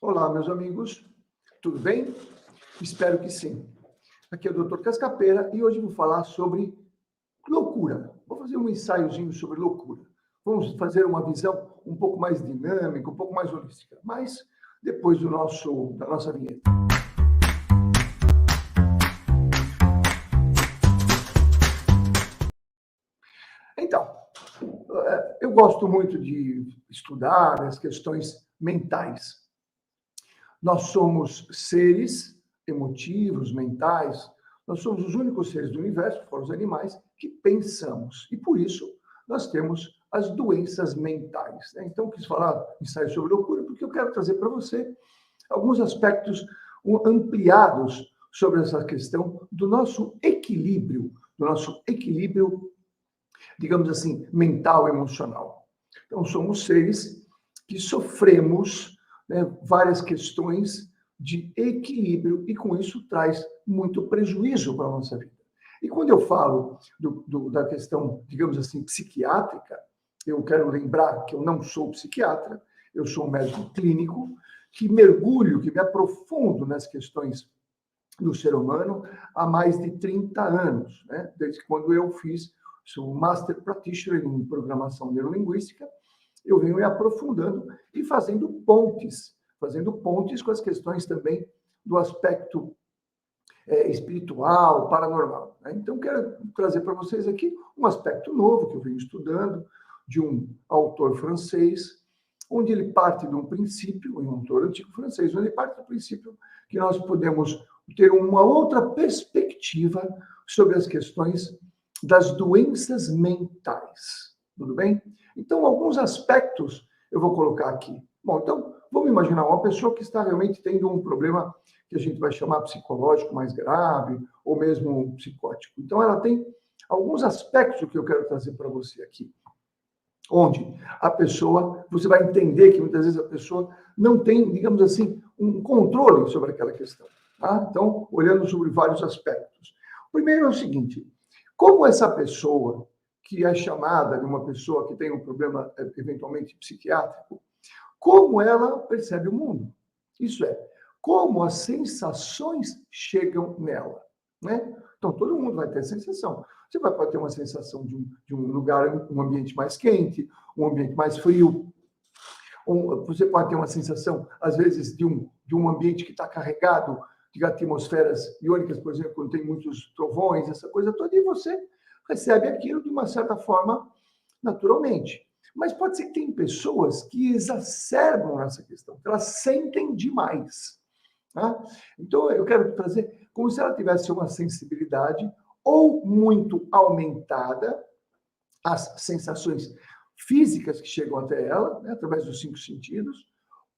Olá, meus amigos, tudo bem? Espero que sim. Aqui é o Dr. Cascapeira e hoje vou falar sobre loucura. Vou fazer um ensaiozinho sobre loucura. Vamos fazer uma visão um pouco mais dinâmica, um pouco mais holística, mas depois da nossa vinheta. Então, eu gosto muito de estudar as questões mentais. Nós somos seres emotivos, mentais, nós somos os únicos seres do universo, fora os animais, que pensamos. E por isso nós temos as doenças mentais. Então, quis falar ensaio sobre loucura, porque eu quero trazer para você alguns aspectos ampliados sobre essa questão do nosso equilíbrio, digamos assim, mental, emocional. Então, somos seres que sofremos, né, várias questões de equilíbrio e com isso traz muito prejuízo para a nossa vida. E quando eu falo da questão, digamos assim, psiquiátrica, eu quero lembrar que eu não sou psiquiatra, eu sou um médico clínico que mergulho, que me aprofundo nas questões do ser humano há mais de 30 anos, né? Desde quando eu sou Master Practitioner em Programação Neurolinguística, eu venho me aprofundando e fazendo pontes com as questões também do aspecto espiritual, paranormal. Né? Então, quero trazer para vocês aqui um aspecto novo que eu venho estudando, de um autor francês, onde ele parte de um princípio, um autor antigo francês, onde ele parte do princípio que nós podemos ter uma outra perspectiva sobre as questões das doenças mentais. Tudo bem? Então, alguns aspectos eu vou colocar aqui. Bom, então, vamos imaginar uma pessoa que está realmente tendo um problema que a gente vai chamar psicológico mais grave, ou mesmo psicótico. Então, ela tem alguns aspectos que eu quero trazer para você aqui. Onde a pessoa, você vai entender que muitas vezes a pessoa não tem, digamos assim, um controle sobre aquela questão. Tá? Então, olhando sobre vários aspectos. O primeiro é o seguinte: como essa pessoa, que é chamada de uma pessoa que tem um problema eventualmente psiquiátrico, como ela percebe o mundo? Isso é, como as sensações chegam nela, né? Então, todo mundo vai ter sensação. Você pode ter uma sensação de um lugar, um ambiente mais quente, um ambiente mais frio. Você pode ter uma sensação, às vezes, de um ambiente que está carregado de atmosferas iônicas, por exemplo, quando tem muitos trovões, essa coisa toda, e você recebe aquilo de uma certa forma naturalmente. Mas pode ser que tem pessoas que exacerbam essa questão, que elas sentem demais. Tá? Então, eu quero trazer como se ela tivesse uma sensibilidade ou muito aumentada, as sensações físicas que chegam até ela, né, através dos 5 sentidos,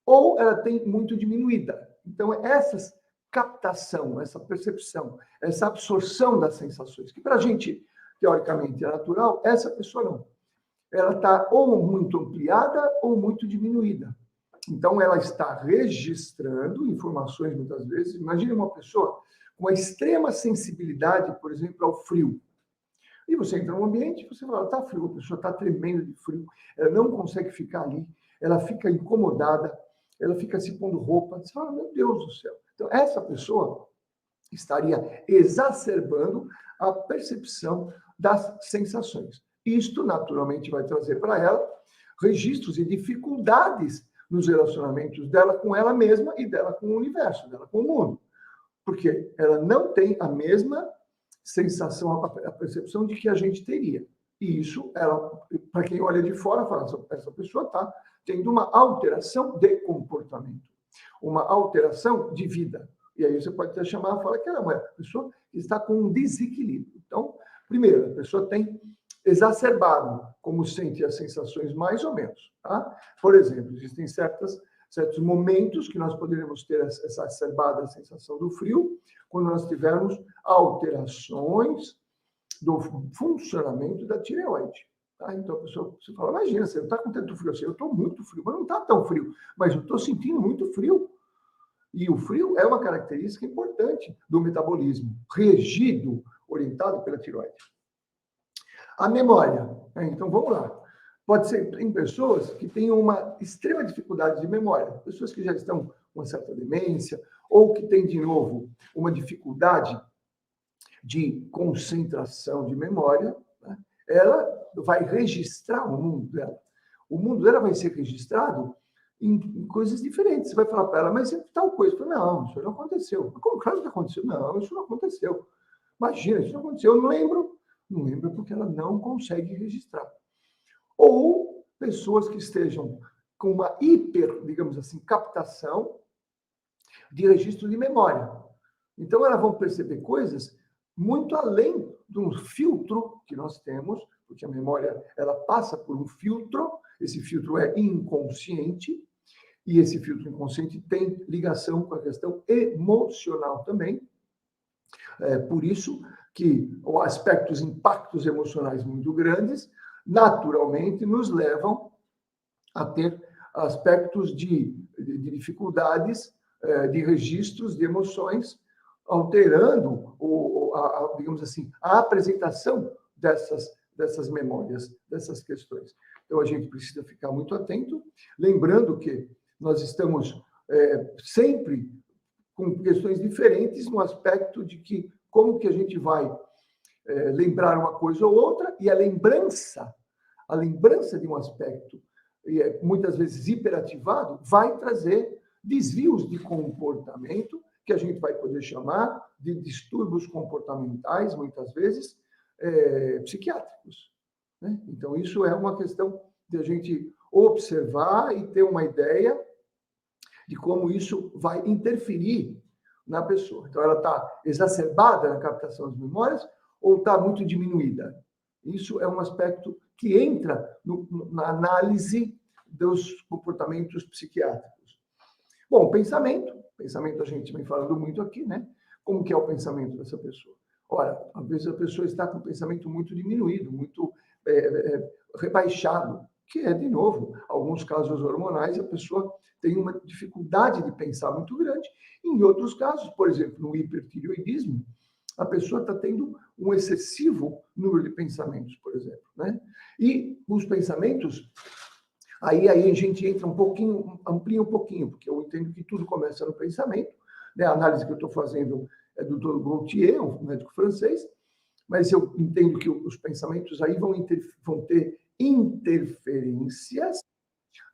ou ela tem muito diminuída. Então, essa captação, essa percepção, essa absorção das sensações, que para a gente, teoricamente, é natural, essa pessoa não. Ela está ou muito ampliada ou muito diminuída. Então, ela está registrando informações, muitas vezes. Imagine uma pessoa com uma extrema sensibilidade, por exemplo, ao frio. E você entra num ambiente, você fala, está frio, a pessoa está tremendo de frio, ela não consegue ficar ali, ela fica incomodada, ela fica se pondo roupa. Você fala, meu Deus do céu. Então, essa pessoa estaria exacerbando a percepção das sensações. Isto, naturalmente, vai trazer para ela registros e dificuldades nos relacionamentos dela com ela mesma e dela com o universo, dela com o mundo. Porque ela não tem a mesma sensação, a percepção de que a gente teria. E isso, para quem olha de fora, fala, essa pessoa está tendo uma alteração de comportamento, uma alteração de vida. E aí você pode até chamar e falar que ela é uma pessoa que está com um desequilíbrio. Então, primeiro, a pessoa tem exacerbado como sente as sensações mais ou menos. Tá? Por exemplo, existem certos momentos que nós poderemos ter essa exacerbada sensação do frio, quando nós tivermos alterações do funcionamento da tireoide. Tá? Então, a pessoa, você fala, imagina, você não está com tanto frio assim, eu estou muito frio, mas não está tão frio, mas eu estou sentindo muito frio. E o frio é uma característica importante do metabolismo, regido, orientado pela tireoide. A memória. Então, vamos lá. Pode ser em pessoas que têm uma extrema dificuldade de memória, pessoas que já estão uma certa demência, ou que tem, de novo, uma dificuldade de concentração de memória, né? Ela vai registrar o mundo dela. O mundo dela vai ser registrado em coisas diferentes. Você vai falar para ela, mas tal coisa. Eu falo, não, isso não aconteceu. Como, claro que aconteceu. Não, isso não aconteceu. Imagina, isso não aconteceu. Eu não lembro. Não lembro porque ela não consegue registrar. Ou pessoas que estejam com uma hiper, digamos assim, captação de registro de memória. Então, elas vão perceber coisas muito além do filtro que nós temos, porque a memória ela passa por um filtro, esse filtro é inconsciente, e esse filtro inconsciente tem ligação com a questão emocional também. Por isso que aspectos, impactos emocionais muito grandes, naturalmente nos levam a ter aspectos de dificuldades de registros de emoções, alterando, digamos assim, a apresentação dessas memórias, dessas questões. Então, a gente precisa ficar muito atento, lembrando que nós estamos sempre com questões diferentes no aspecto de que como que a gente vai lembrar uma coisa ou outra, e a lembrança de um aspecto, muitas vezes hiperativado, vai trazer desvios de comportamento, que a gente vai poder chamar de distúrbios comportamentais, muitas vezes, psiquiátricos, né? Então, isso é uma questão de a gente observar e ter uma ideia de como isso vai interferir na pessoa. Então, ela está exacerbada na captação das memórias ou está muito diminuída? Isso é um aspecto que entra na análise dos comportamentos psiquiátricos. Bom, pensamento a gente vem falando muito aqui, né? Como que é o pensamento dessa pessoa? Ora, às vezes a pessoa está com o pensamento muito diminuído, muito rebaixado, que é, de novo, alguns casos hormonais, a pessoa tem uma dificuldade de pensar muito grande. Em outros casos, por exemplo, no hipertireoidismo, a pessoa está tendo um excessivo número de pensamentos, por exemplo, né? E os pensamentos, aí a gente entra um pouquinho, amplia um pouquinho, porque eu entendo que tudo começa no pensamento, né? A análise que eu estou fazendo é do Dr. Gaultier, um médico francês, mas eu entendo que os pensamentos aí vão ter interferências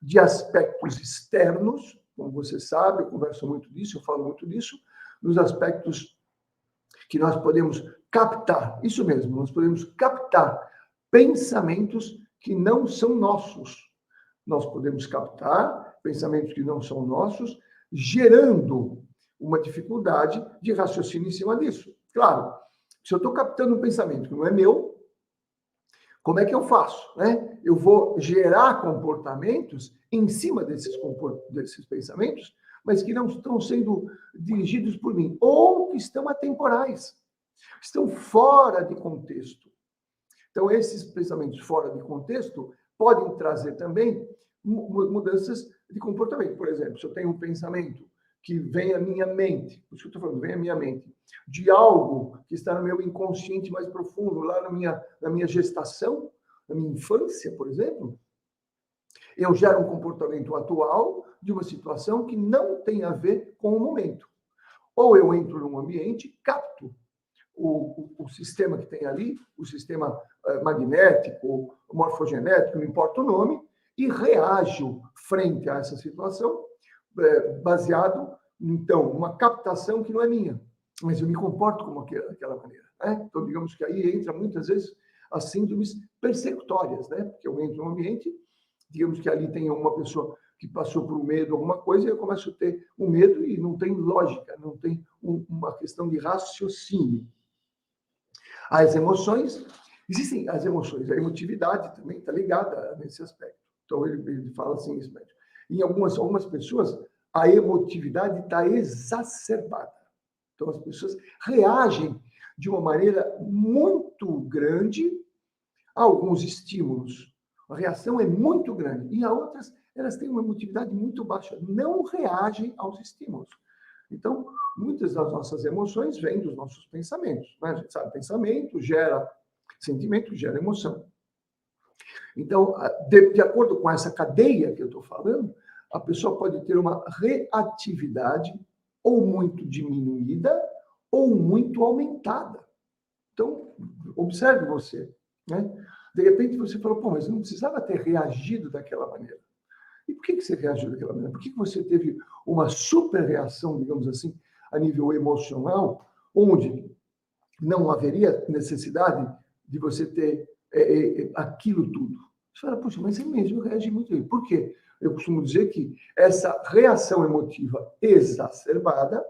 de aspectos externos, como você sabe, eu converso muito disso, eu falo muito disso, nos aspectos que nós podemos captar, isso mesmo, nós podemos captar pensamentos que não são nossos. Nós podemos captar pensamentos que não são nossos, gerando uma dificuldade de raciocínio em cima disso. Claro, se eu estou captando um pensamento que não é meu, como é que eu faço, né? Eu vou gerar comportamentos em cima desses pensamentos, mas que não estão sendo dirigidos por mim, ou que estão atemporais, estão fora de contexto. Então, esses pensamentos fora de contexto podem trazer também mudanças de comportamento. Por exemplo, se eu tenho um pensamento que vem à minha mente, por isso que eu estou falando, vem à minha mente, de algo que está no meu inconsciente mais profundo, lá na minha gestação, na minha infância, por exemplo, eu gero um comportamento atual de uma situação que não tem a ver com o momento. Ou eu entro num ambiente, capto o sistema que tem ali, o sistema magnético, morfogenético, não importa o nome, e reajo frente a essa situação, baseado, então, numa captação que não é minha, mas eu me comporto como daquela maneira, né? Então, digamos que aí entra muitas vezes as síndromes persecutórias, né? Porque eu entro num ambiente, digamos que ali tem uma pessoa que passou por um medo, alguma coisa, e eu começo a ter um medo e não tem lógica, não tem uma questão de raciocínio. As emoções, existem as emoções, a emotividade também está ligada nesse aspecto. Então, ele fala assim, isso mesmo. Em algumas pessoas, a emotividade está exacerbada. Então, as pessoas reagem de uma maneira muito grande a alguns estímulos. A reação é muito grande. E a outras, elas têm uma emotividade muito baixa, não reagem aos estímulos. Então, muitas das nossas emoções vêm dos nossos pensamentos, né? A gente sabe, pensamento gera sentimento, gera emoção. Então, de acordo com essa cadeia que eu estou falando, a pessoa pode ter uma reatividade ou muito diminuída ou muito aumentada. Então, observe você, né? De repente você falou, pô, mas não precisava ter reagido daquela maneira. E por que você reagiu daquela maneira? Por que você teve uma super reação, digamos assim, a nível emocional, onde não haveria necessidade de você ter aquilo tudo? Você fala, poxa, mas é mesmo, eu reagi muito bem. Por quê? Eu costumo dizer que essa reação emotiva exacerbada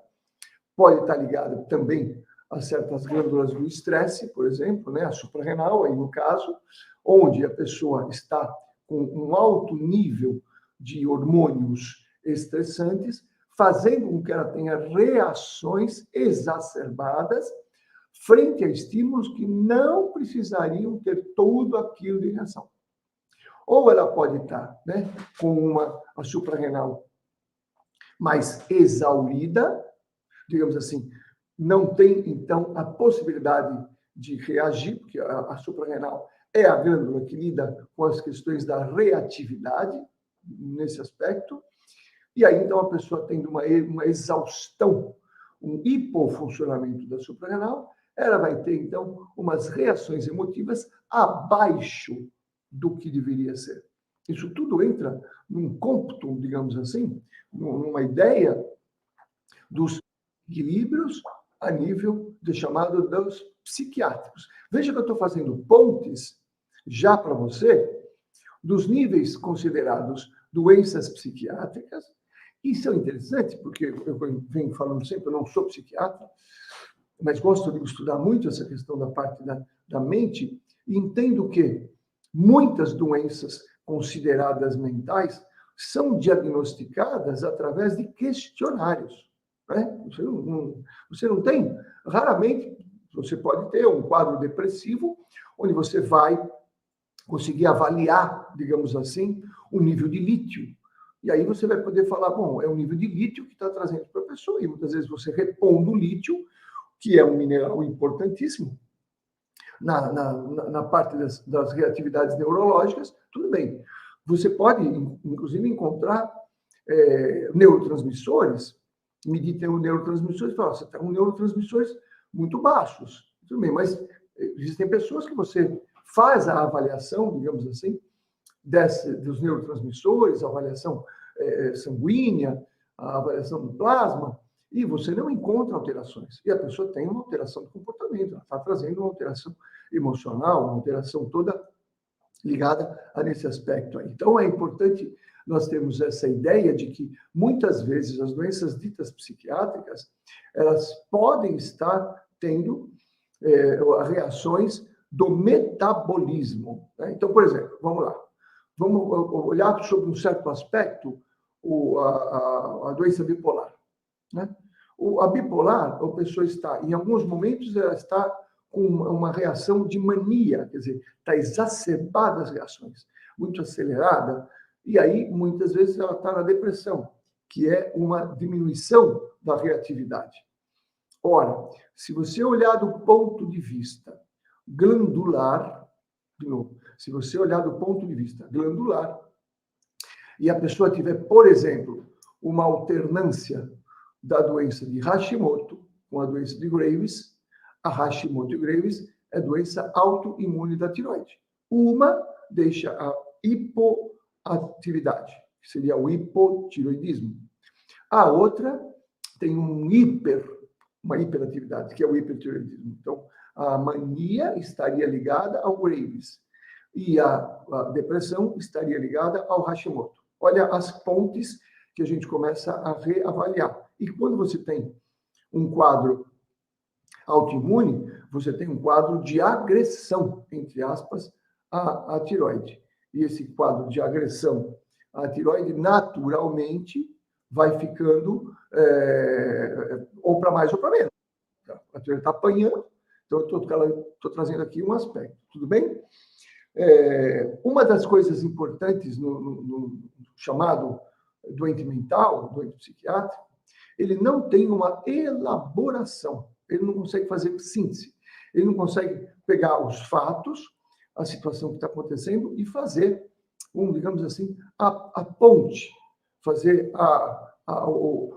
pode estar ligada também a certas glândulas do estresse, por exemplo, né, a suprarrenal, aí no caso, onde a pessoa está com um alto nível de hormônios estressantes, fazendo com que ela tenha reações exacerbadas frente a estímulos que não precisariam ter tudo aquilo de reação. Ou ela pode estar, né, com a suprarrenal mais exaurida, digamos assim, não tem, então, a possibilidade de reagir, porque a suprarrenal é a glândula que lida com as questões da reatividade, nesse aspecto, e aí, então, a pessoa tendo uma exaustão, um hipofuncionamento da suprarrenal, ela vai ter, então, umas reações emotivas abaixo do que deveria ser. Isso tudo entra num cômputo, digamos assim, numa ideia dos equilíbrios a nível de chamado dos psiquiátricos. Veja que eu estou fazendo pontes já para você dos níveis considerados doenças psiquiátricas. Isso é interessante, porque eu venho falando sempre, eu não sou psiquiatra, mas gosto de estudar muito essa questão da parte da mente, e entendo que muitas doenças consideradas mentais são diagnosticadas através de questionários. Né? Você não tem, raramente, você pode ter um quadro depressivo, onde você vai conseguir avaliar, digamos assim, o nível de lítio. E aí você vai poder falar, bom, é o nível de lítio que está trazendo para a pessoa. E muitas vezes você repondo o lítio, que é um mineral importantíssimo, na parte das reatividades neurológicas, tudo bem. Você pode, inclusive, encontrar neurotransmissores, medir neurotransmissores e falar, você está com neurotransmissores muito baixos. Tudo bem, mas existem pessoas que você faz a avaliação, digamos assim, dos neurotransmissores, a avaliação sanguínea, a avaliação do plasma, e você não encontra alterações. E a pessoa tem uma alteração de comportamento, ela está trazendo uma alteração emocional, uma alteração toda ligada a nesse aspecto aí. Então, é importante nós termos essa ideia de que, muitas vezes, as doenças ditas psiquiátricas, elas podem estar tendo reações do metabolismo. Né? Então, por exemplo, vamos lá. Vamos olhar sobre um certo aspecto a doença bipolar. Né? A bipolar, a pessoa está, em alguns momentos, ela está com uma reação de mania, quer dizer, está exacerbada as reações, muito acelerada, e aí, muitas vezes, ela está na depressão, que é uma diminuição da reatividade. Ora, se você olhar do ponto de vista glandular, de novo, se você olhar do ponto de vista glandular, e a pessoa tiver, por exemplo, uma alternância da doença de Hashimoto com a doença de Graves, a Hashimoto e Graves é doença autoimune da tiroide. Uma deixa a hipoatividade, que seria o hipotiroidismo. A outra tem uma hiperatividade, que é o hipertiroidismo. Então, a mania estaria ligada ao Graves e a depressão estaria ligada ao Hashimoto. Olha as pontes que a gente começa a reavaliar. E quando você tem um quadro autoimune, você tem um quadro de agressão, entre aspas, à tiroide. E esse quadro de agressão à tiroide, naturalmente, vai ficando ou para mais ou para menos. A tiroide está apanhando, então eu estou trazendo aqui um aspecto. Tudo bem? Uma das coisas importantes no chamado doente mental, doente psiquiátrico, ele não tem uma elaboração, ele não consegue fazer síntese, ele não consegue pegar os fatos, a situação que está acontecendo e fazer, digamos assim, a ponte, fazer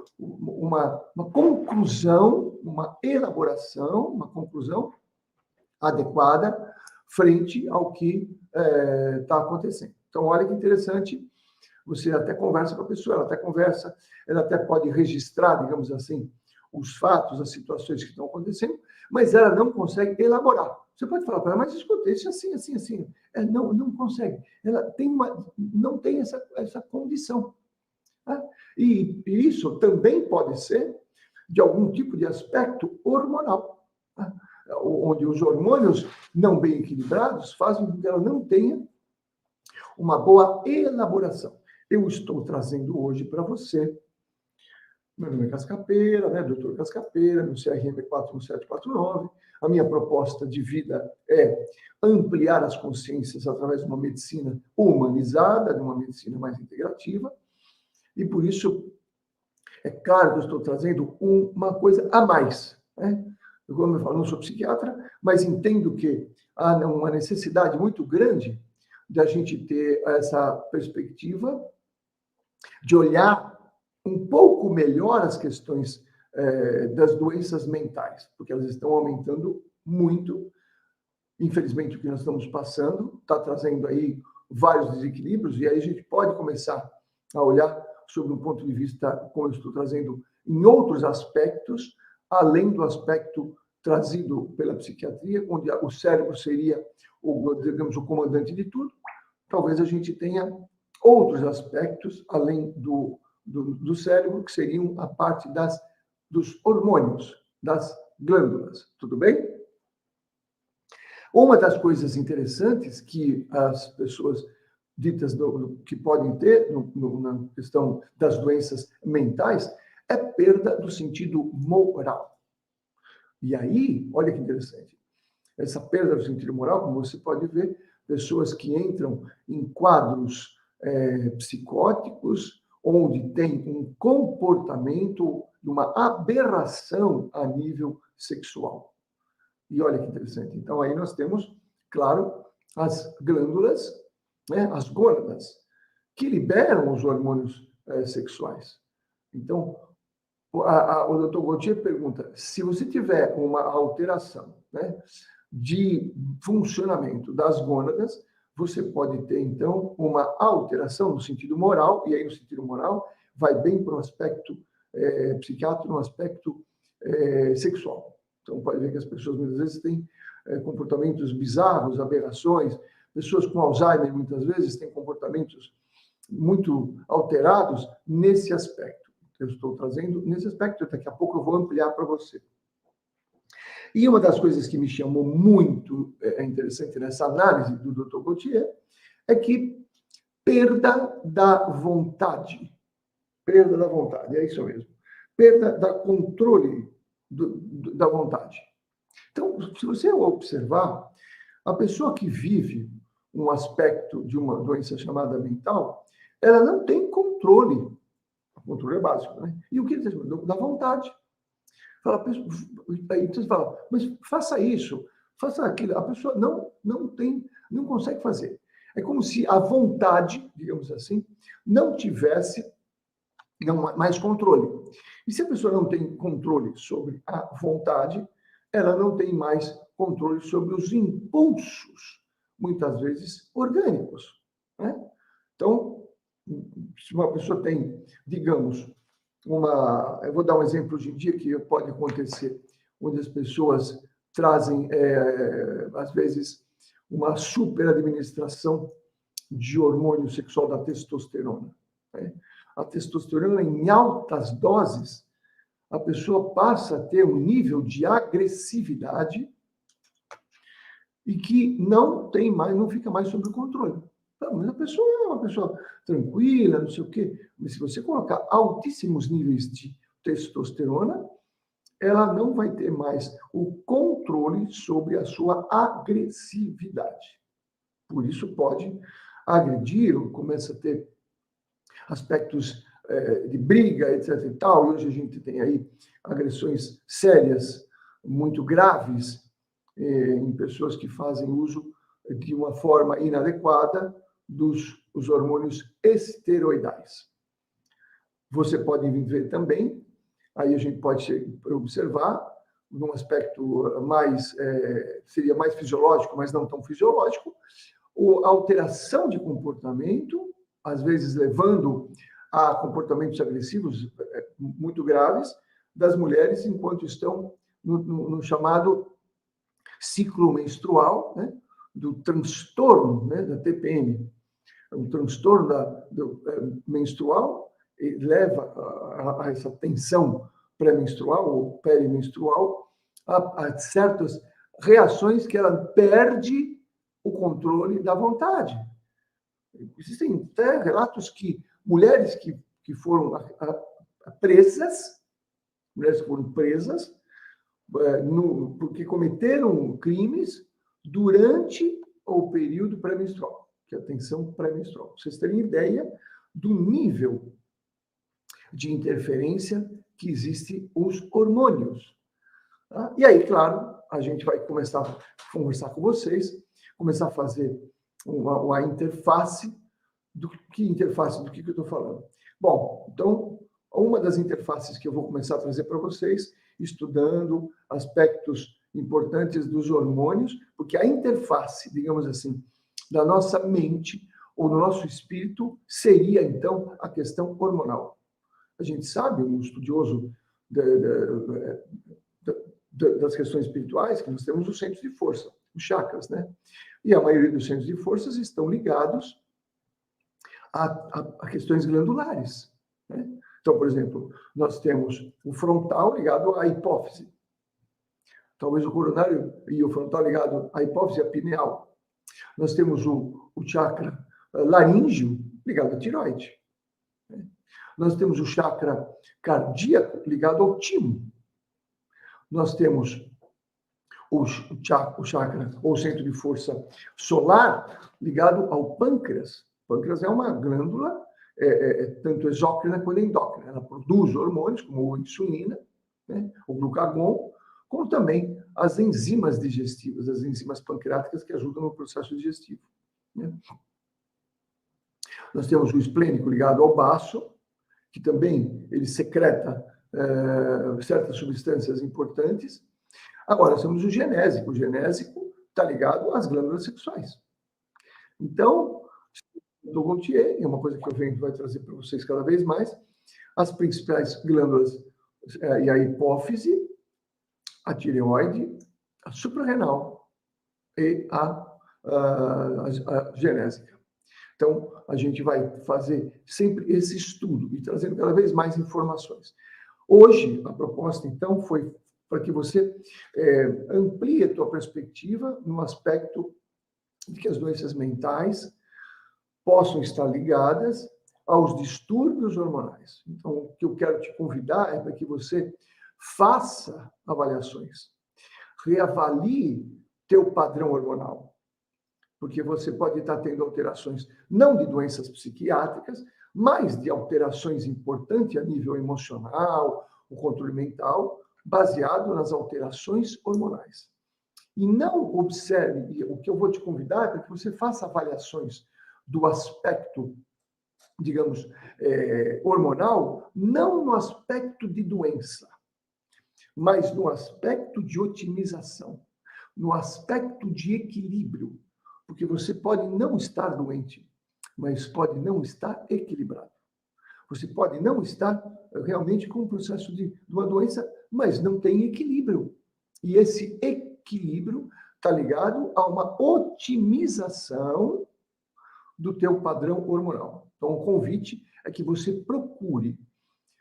uma conclusão, uma elaboração, uma conclusão adequada frente ao que está acontecendo. Então, olha que interessante, você até conversa com a pessoa, ela até pode registrar, digamos assim, os fatos, as situações que estão acontecendo, mas ela não consegue elaborar. Você pode falar para ela, mas escuta, isso assim, assim, assim. Não consegue. Ela não tem essa condição. Tá? E isso também pode ser de algum tipo de aspecto hormonal, tá? Onde os hormônios não bem equilibrados fazem com que ela não tenha uma boa elaboração. Eu estou trazendo hoje para você, meu nome é Cascapeira, né? Doutor Cascapeira, meu CRM é 41749. A minha proposta de vida é ampliar as consciências através de uma medicina humanizada, de uma medicina mais integrativa. E por isso, é claro que eu estou trazendo uma coisa a mais, né? Como eu falo, não sou psiquiatra, mas entendo que há uma necessidade muito grande de a gente ter essa perspectiva de olhar um pouco melhor as questões das doenças mentais, porque elas estão aumentando muito. Infelizmente, o que nós estamos passando está trazendo aí vários desequilíbrios, e aí a gente pode começar a olhar sobre um ponto de vista, como eu estou trazendo, em outros aspectos, além do aspecto trazido pela psiquiatria, onde o cérebro seria, digamos, o comandante de tudo. Talvez a gente tenha outros aspectos, além do cérebro, que seriam a parte dos hormônios, das glândulas. Tudo bem? Uma das coisas interessantes que as pessoas ditas que podem ter na questão das doenças mentais é perda do sentido moral. E aí, olha que interessante, essa perda do sentido moral, como você pode ver, pessoas que entram em quadros psicóticos, onde tem um comportamento, uma aberração a nível sexual. E olha que interessante. Então, aí nós temos, claro, as glândulas, né, as gônadas, que liberam os hormônios sexuais. Então, o Dr. Gautier pergunta, se você tiver uma alteração, né, de funcionamento das gônadas, você pode ter, então, uma alteração no sentido moral, e aí no sentido moral vai bem para o aspecto psiquiátrico, no aspecto sexual. Então, pode ver que as pessoas, muitas vezes, têm comportamentos bizarros, aberrações. Pessoas com Alzheimer, muitas vezes, têm comportamentos muito alterados nesse aspecto. Eu estou trazendo nesse aspecto, daqui a pouco eu vou ampliar para você. E uma das coisas que me chamou muito interessante nessa análise do Dr. Gautier é que perda da vontade. Perda da vontade, é isso mesmo. Perda da controle da vontade. Então, se você observar, a pessoa que vive um aspecto de uma doença chamada mental, ela não tem controle. O controle é básico, né? E o que ele diz? Da vontade. Aí você fala, mas faça isso, faça aquilo. A pessoa não consegue fazer. É como se a vontade, digamos assim, não tivesse mais controle. E se a pessoa não tem controle sobre a vontade, ela não tem mais controle sobre os impulsos, muitas vezes orgânicos, né? Então, se uma pessoa tem, digamos, eu vou dar um exemplo hoje em dia que pode acontecer, onde as pessoas trazem, às vezes, uma superadministração de hormônio sexual da testosterona, né? A testosterona em altas doses, a pessoa passa a ter um nível de agressividade e que não fica mais sob o controle. Mas a pessoa é uma pessoa tranquila, não sei o quê. Mas se você colocar altíssimos níveis de testosterona, ela não vai ter mais o controle sobre a sua agressividade. Por isso pode agredir, ou começa a ter aspectos de briga, etc. e tal. E hoje a gente tem aí agressões sérias, muito graves, em pessoas que fazem uso de uma forma inadequada dos hormônios esteroidais. Você pode ver também, aí a gente pode observar, num aspecto mais, seria mais fisiológico, mas não tão fisiológico, a alteração de comportamento, às vezes levando a comportamentos agressivos muito graves, das mulheres enquanto estão no chamado ciclo menstrual, né, do transtorno, né, da TPM. O transtorno menstrual leva a essa tensão pré-menstrual ou perimenstrual a certas reações que ela perde o controle da vontade. Existem até relatos que mulheres que foram presas, porque cometeram crimes durante o período pré-menstrual, que é a tensão pré-menstrual. Pra vocês terem ideia do nível de interferência que existe os hormônios. Tá? E aí, claro, a gente vai começar a conversar com vocês, começar a fazer uma interface do que eu estou falando. Bom, então, uma das interfaces que eu vou começar a trazer para vocês, estudando aspectos importantes dos hormônios, porque a interface, digamos assim, da nossa mente ou do nosso espírito seria, então, a questão hormonal. A gente sabe, um estudioso das questões espirituais, que nós temos os centros de força, os chakras, né? E a maioria dos centros de forças estão ligados a questões glandulares, né? Então, por exemplo, nós temos o frontal ligado à hipófise. Talvez o coronário e o frontal ligado à hipófise e à pineal. Nós temos o chakra laríngeo ligado à tireoide. Nós temos o chakra cardíaco ligado ao timo. Nós temos o chakra, ou centro de força solar, ligado ao pâncreas. O pâncreas é uma glândula, tanto exócrina quanto endócrina. Ela produz hormônios, como a insulina, né, o glucagon, como também as enzimas digestivas, as enzimas pancreáticas que ajudam no processo digestivo. Né? Nós temos o esplênico ligado ao baço, que também ele secreta certas substâncias importantes. Agora, nós temos o genésico. O genésico está ligado às glândulas sexuais. Então, do Gaultier, é uma coisa que eu venho vai trazer para vocês cada vez mais, as principais glândulas e a hipófise, a tireoide, a suprarrenal e a genésica. Então, a gente vai fazer sempre esse estudo e trazendo cada vez mais informações. Hoje, a proposta, então, foi para que você amplie a tua perspectiva no aspecto de que as doenças mentais possam estar ligadas aos distúrbios hormonais. Então, o que eu quero te convidar é para que você faça avaliações, reavalie teu padrão hormonal, porque você pode estar tendo alterações não de doenças psiquiátricas, mas de alterações importantes a nível emocional, o controle mental, baseado nas alterações hormonais. E não observe, o que eu vou te convidar é para que você faça avaliações do aspecto, digamos, hormonal, não no aspecto de doença, mas no aspecto de otimização, no aspecto de equilíbrio, porque você pode não estar doente, mas pode não estar equilibrado. Você pode não estar realmente com um processo de uma doença, mas não tem equilíbrio. E esse equilíbrio está ligado a uma otimização do teu padrão hormonal. Então, o convite é que você procure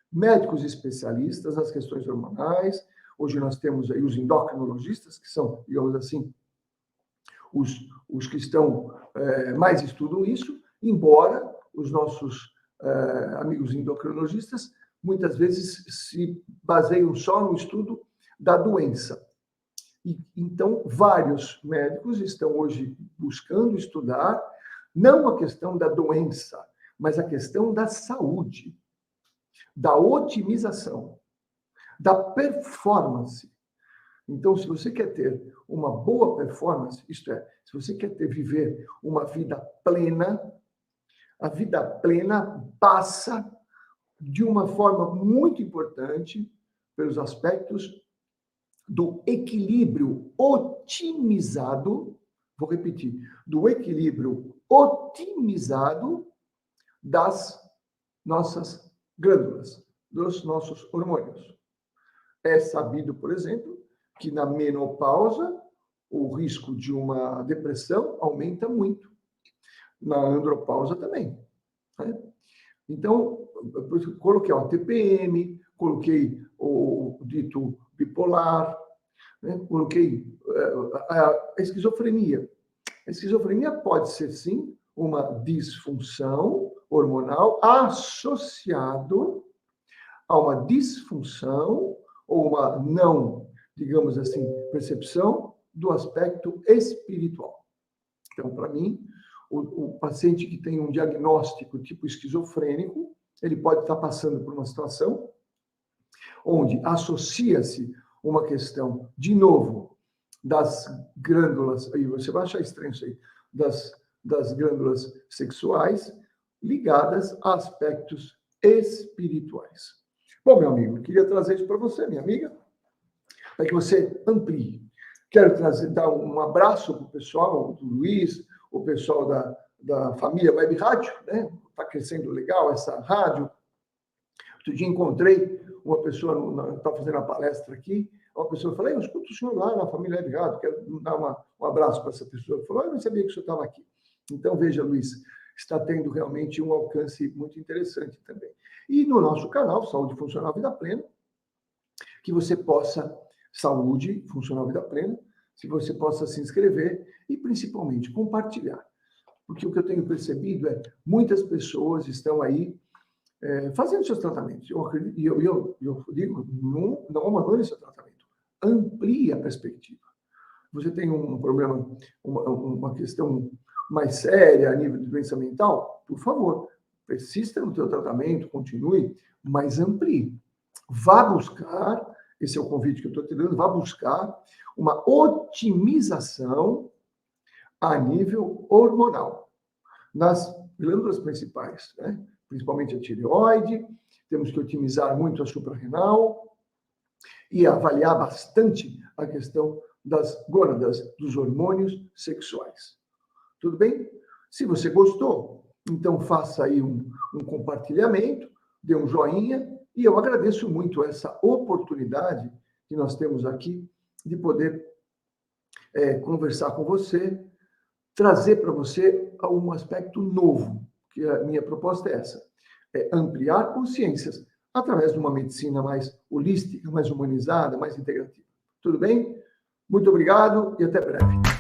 médicos especialistas nas questões hormonais. Hoje nós temos aí os endocrinologistas, que são, digamos assim, os que mais estudam isso, embora os nossos amigos endocrinologistas muitas vezes se baseiam só no estudo da doença. Então, vários médicos estão hoje buscando estudar não a questão da doença, mas a questão da saúde, da otimização, da performance. Então, se você quer ter uma boa performance, isto é, se você quer viver uma vida plena, a vida plena passa de uma forma muito importante pelos aspectos do equilíbrio otimizado, vou repetir, do equilíbrio otimizado das nossas glândulas, dos nossos hormônios. É sabido, por exemplo, que na menopausa o risco de uma depressão aumenta muito. Na andropausa também. Né? Então, eu coloquei a TPM, coloquei o dito bipolar, né? Coloquei a esquizofrenia. A esquizofrenia pode ser, sim, uma disfunção hormonal associado a uma disfunção ou uma não, digamos assim, percepção do aspecto espiritual. Então, para mim, o paciente que tem um diagnóstico tipo esquizofrênico, ele pode estar passando por uma situação onde associa-se uma questão, de novo, das glândulas, aí você vai achar estranho isso aí, das glândulas sexuais ligadas a aspectos espirituais. Bom, meu amigo, queria trazer isso para você, minha amiga, para que você amplie. Quero dar um abraço para o pessoal do Luiz, o pessoal da família Web Rádio, né? Está crescendo legal essa rádio. Outro dia encontrei uma pessoa, está fazendo a palestra aqui, uma pessoa falou, eu escuto o senhor lá na família Web Rádio, quero dar um abraço para essa pessoa. Falou, eu não sabia que o senhor estava aqui. Então, veja, Luiz, está tendo realmente um alcance muito interessante também. E no nosso canal, Saúde Funcional Vida Plena, que você possa, Saúde Funcional Vida Plena, se você possa se inscrever e, principalmente, compartilhar. Porque o que eu tenho percebido é muitas pessoas estão aí fazendo seus tratamentos. Eu digo, não abandone seu tratamento. Amplie a perspectiva. Você tem um problema, uma questão mais séria a nível de doença mental? Por favor, persista no teu tratamento, continue, mas amplie. Vá buscar, esse é o convite que eu estou te dando, vá buscar uma otimização a nível hormonal, nas glândulas principais, né? Principalmente a tireoide, temos que otimizar muito a suprarrenal e avaliar bastante a questão das gônadas, dos hormônios sexuais. Tudo bem? Se você gostou, então faça aí um compartilhamento, dê um joinha, e eu agradeço muito essa oportunidade que nós temos aqui de poder conversar com você, trazer para você um aspecto novo, que a minha proposta é essa, é ampliar consciências através de uma medicina mais holística, mais humanizada, mais integrativa. Tudo bem? Muito obrigado e até breve.